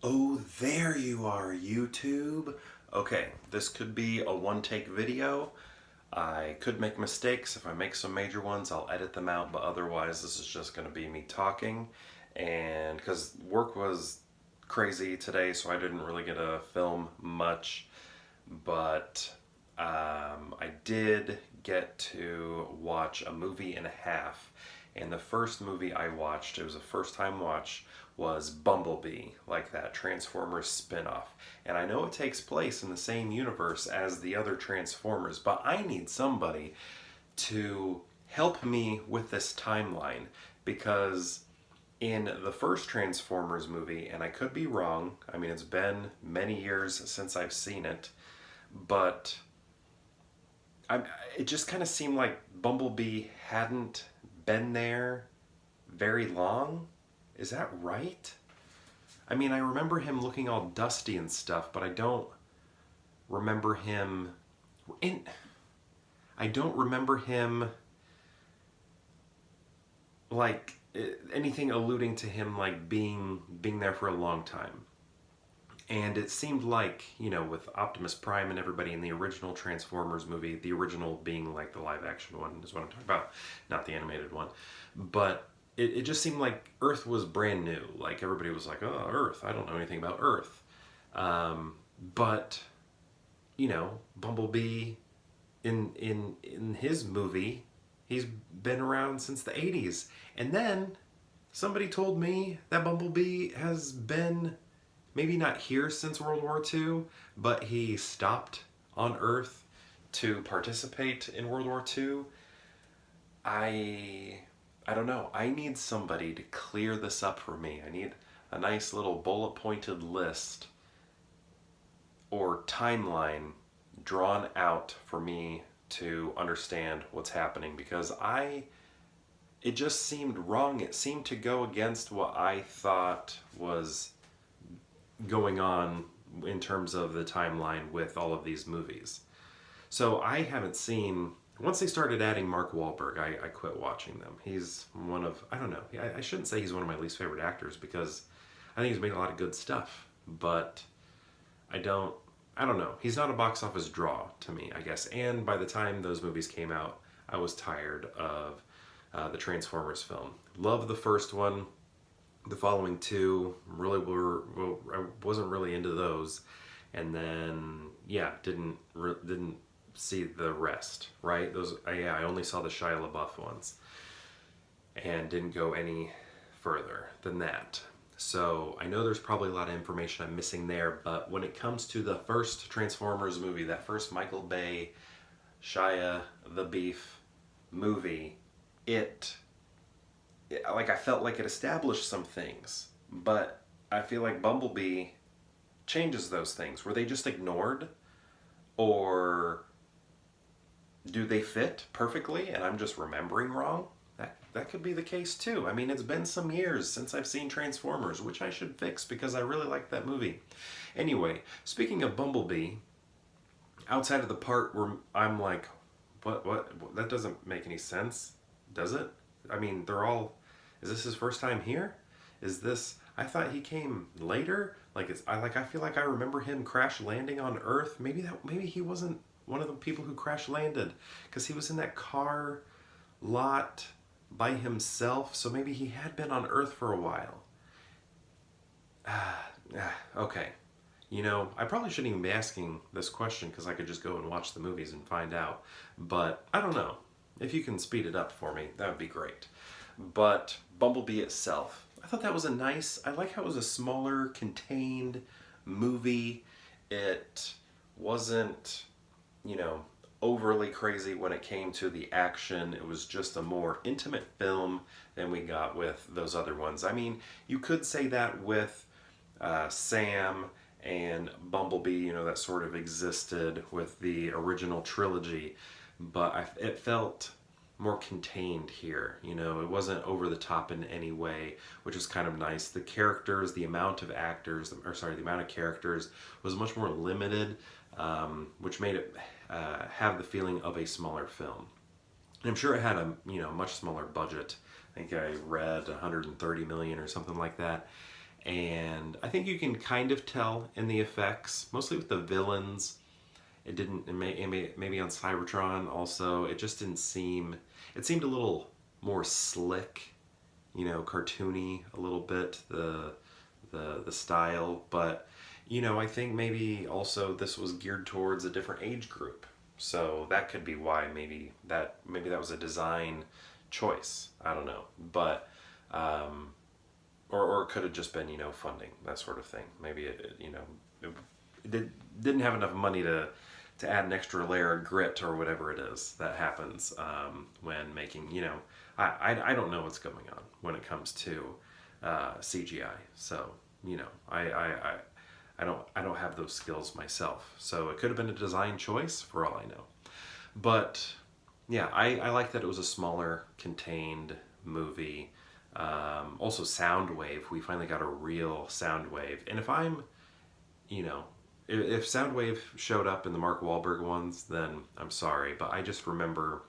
Oh, there you are, YouTube. Okay, this could be a one-take video. I could make mistakes. If I make some major ones, I'll edit them out, but otherwise this is just going to be me talking. And because work was crazy today, so I didn't really get to film much, but I did get to watch a movie and a half. And the first movie I watched, it was a first time watch, was Bumblebee, like that Transformers spin-off. And I know it takes place in the same universe as the other Transformers, but I need somebody to help me with this timeline because in the first Transformers movie, and I could be wrong, I mean, it's been many years since I've seen it, but I, it just kind of seemed like Bumblebee hadn't been there very long. Is that right? I mean, I remember him looking all dusty and stuff, but I don't remember him in I don't remember him like anything alluding to him like being there for a long time. And it seemed like, with Optimus Prime and everybody in the original Transformers movie, the original being like the live action one is what I'm talking about, not the animated one. But it just seemed like Earth was brand new. Like everybody was like, oh, Earth, I don't know anything about Earth. But, Bumblebee in his movie, he's been around since the 80s. And then somebody told me that Bumblebee has been maybe not here since World War II, but he stopped on Earth to participate in World War II. I I don't know. I need somebody to clear this up for me. I need a nice little bullet pointed list or timeline drawn out for me to understand what's happening because it just seemed wrong. It seemed to go against what I thought was going on in terms of the timeline with all of these movies. So I haven't seen. Once they started adding Mark Wahlberg, I quit watching them. He's one of, I don't know, I shouldn't say he's one of my least favorite actors because I think he's made a lot of good stuff, but I don't, I don't know. He's not a box office draw to me, I guess. And by the time those movies came out, I was tired of the Transformers film. Love the first one. The following two really well, I wasn't really into those, and then yeah, didn't see the rest. Right? Those yeah, I only saw the Shia LaBeouf ones, and didn't go any further than that. So I know there's probably a lot of information I'm missing there, but when it comes to the first Transformers movie, that first Michael Bay, Shia the Beef movie, it like I felt like it established some things, but I feel like Bumblebee changes those things. Were they just ignored, or do they fit perfectly and I'm just remembering wrong? That could be the case too. I mean, it's been some years since I've seen Transformers, which I should fix because I really like that movie. Anyway, speaking of Bumblebee, outside of the part where I'm like, what? That doesn't make any sense, does it? I mean, they're all. Is this his first time here? Is this? I thought he came later. Like I feel like I remember him crash landing on Earth. Maybe he wasn't one of the people who crash landed because he was in that car lot by himself. So maybe he had been on Earth for a while. Okay. I probably shouldn't even be asking this question because I could just go and watch the movies and find out. But I don't know. If you can speed it up for me, that would be great. But Bumblebee itself, I thought that was I like how it was a smaller, contained movie. It wasn't, you know, overly crazy when it came to the action. It was just a more intimate film than we got with those other ones. I mean, you could say that with Sam and Bumblebee, that sort of existed with the original trilogy, but it felt more contained here. It wasn't over the top in any way, which was kind of nice. The characters, the amount of actors, or sorry, the amount of characters was much more limited, which made it have the feeling of a smaller film. And I'm sure it had a much smaller budget. I think I read 130 million or something like that. And I think you can kind of tell in the effects, mostly with the villains. It didn't, maybe on Cybertron also, it just didn't seem, it seemed a little more slick, cartoony a little bit, the style. But, I think maybe also this was geared towards a different age group. So that could be why maybe that was a design choice. I don't know. But, or it could have just been, funding, that sort of thing. Maybe didn't have enough money to add an extra layer of grit or whatever it is that happens when making, I don't know what's going on when it comes to CGI. So, I don't have those skills myself. So it could have been a design choice for all I know. But yeah, I like that it was a smaller, contained movie. Also, Soundwave. We finally got a real Soundwave. And if I'm, if Soundwave showed up in the Mark Wahlberg ones, then I'm sorry. But I just remember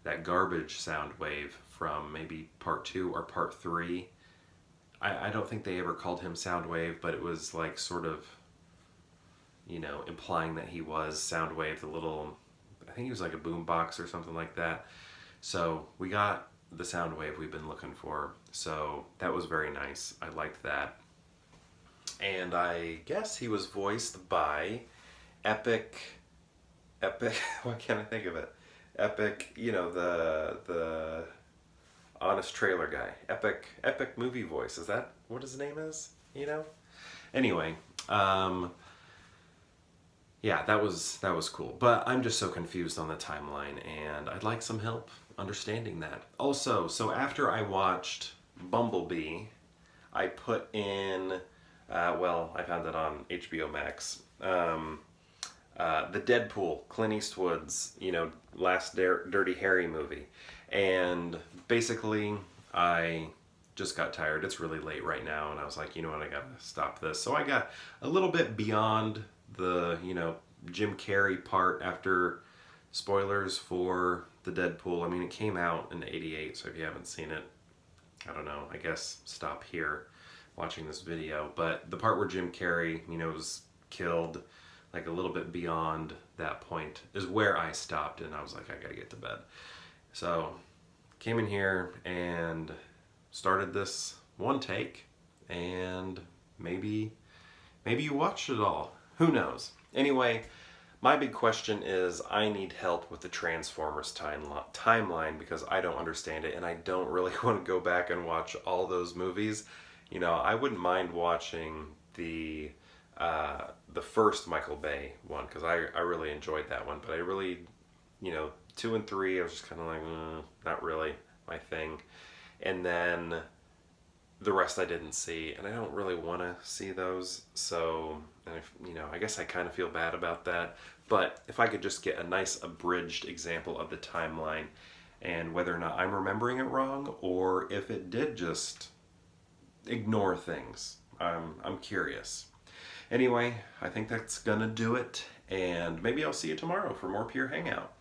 that garbage Soundwave from maybe part 2 or part 3. I don't think they ever called him Soundwave, but it was like sort of, implying that he was Soundwave, the little, I think he was like a boombox or something like that. So we got the Soundwave we've been looking for. So that was very nice. I liked that. And I guess he was voiced by Epic, why can't I think of it? Epic, the honest trailer guy. Epic movie voice. Is that what his name is? Anyway, yeah, that was cool. But I'm just so confused on the timeline, and I'd like some help understanding that. Also, so after I watched Bumblebee, I put in, I found it on HBO Max, the Deadpool, Clint Eastwood's, last Dirty Harry movie. And basically, I just got tired. It's really late right now, and I was like, you know what, I gotta stop this. So I got a little bit beyond the, Jim Carrey part after spoilers for the Deadpool. I mean, it came out in '88, so if you haven't seen it, I don't know, I guess stop here watching this video. But the part where Jim Carrey, was killed, like a little bit beyond that point, is where I stopped, and I was like, I gotta get to bed. So, came in here and started this one take, and maybe you watched it all. Who knows? Anyway, my big question is I need help with the Transformers timeline because I don't understand it, and I don't really want to go back and watch all those movies. I wouldn't mind watching the first Michael Bay one because I really enjoyed that one, but I really, 2 and 3, I was just kind of like, not really my thing. And then the rest I didn't see, and I don't really want to see those. So, I guess I kind of feel bad about that. But if I could just get a nice abridged example of the timeline and whether or not I'm remembering it wrong or if it did just ignore things, I'm curious. Anyway, I think that's gonna do it, and maybe I'll see you tomorrow for more Pure Hangout.